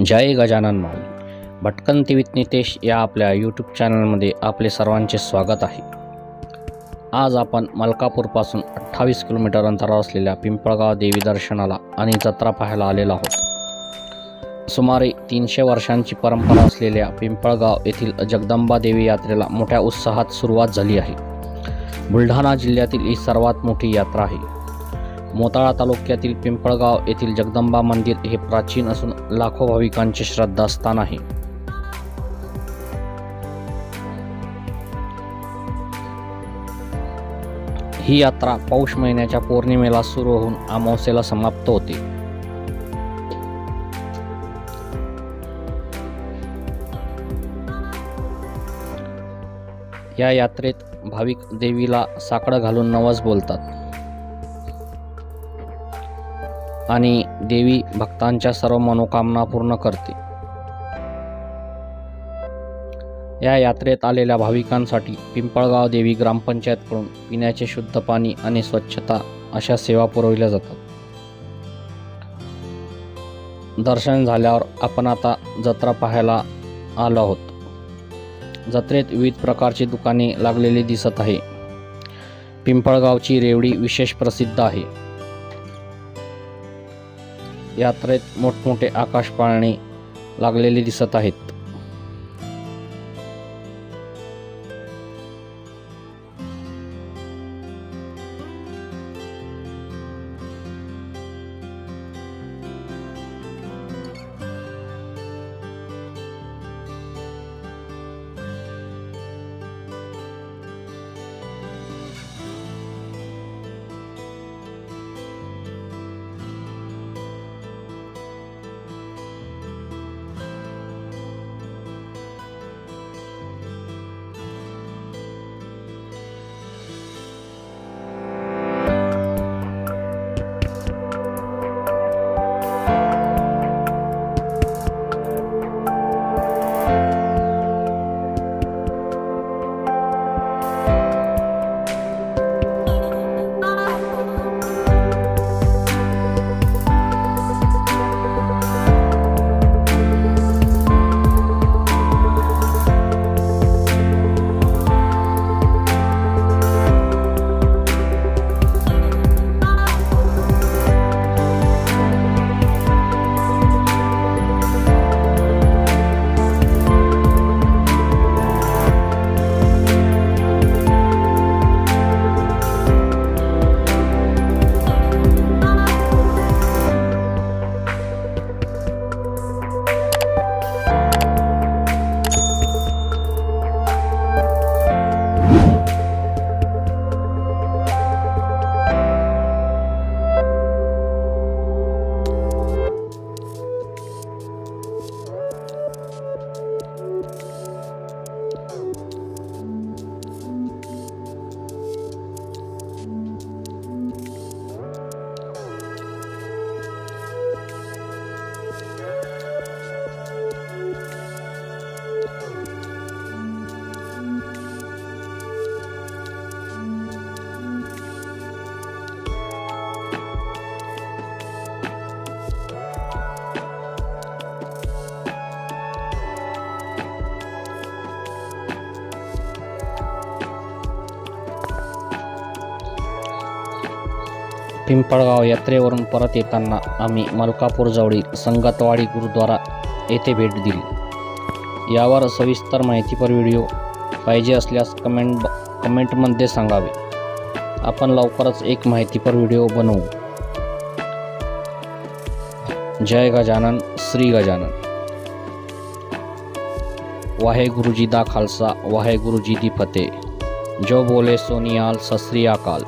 जय गजानन माऊली। भटकंती विथ नितेश या आपल्या यूट्यूब चॅनलमध्ये आपले सर्वांचे स्वागत आहे। आज आपण मलकापूरपासून 28 किलोमीटर अंतरावर असलेल्या पिंपळगाव देवी दर्शनाला आणि जत्रा पाहायला आलेलो आहोत। सुमारे 300 वर्षांची परंपरा असलेल्या पिंपळगाव येथील जगदंबा देवी यात्रेला मोठ्या उत्साहात सुरुवात झाली आहे। बुलढाणा जिल्ह्यातील ही सर्वात मोठी यात्रा आहे। मोताळा तालुक्यातील पिंपळगाव येथील जगदंबा मंदिर हे प्राचीन असून लाखो भाविकांचे श्रद्धास्थान आहे। ही यात्रा पौष महिन्याच्या पौर्णिमेला सुरू होऊन अमावास्येला समाप्त होते। या यात्रेत भाविक देवीला साकडं घालून नवस बोलतात आणि देवी भक्तांच्या सर्व मनोकामना पूर्ण करते। या यात्रेत आलेल्या भाविकांसाठी पिंपळगाव देवी ग्रामपंचायतकडून पिण्याचे शुद्ध पाणी आणि स्वच्छता अशा सेवा पुरवल्या जातात। दर्शन झाल्यावर आपण आता जत्रा पाहायला आलो आहोत। जत्रेत विविध प्रकारची दुकाने लागलेली दिसत आहे। पिंपळगावची रेवडी विशेष प्रसिद्ध आहे। यात्रेत मोठमोठे आकाश पाळणे लागलेले दिसत आहेत। पिंपळगाव यात्रेवरून परत येताना आम्ही मलकापूर जवळील संगतवाडी गुरुद्वारा येथे भेट दिली। यावर सविस्तर माहितीपर व्हिडिओ पाहिजे असल्यास कमेंटमध्ये सांगावे। आपण लवकरच एक माहितीपर व्हिडिओ बनवू। जय गजानन, श्री गजानन। वाहेगुरु जी दा खालसा, वाहेगुरु जी दी फतेह। जो बोले सोनियाल, सत श्री अकाल।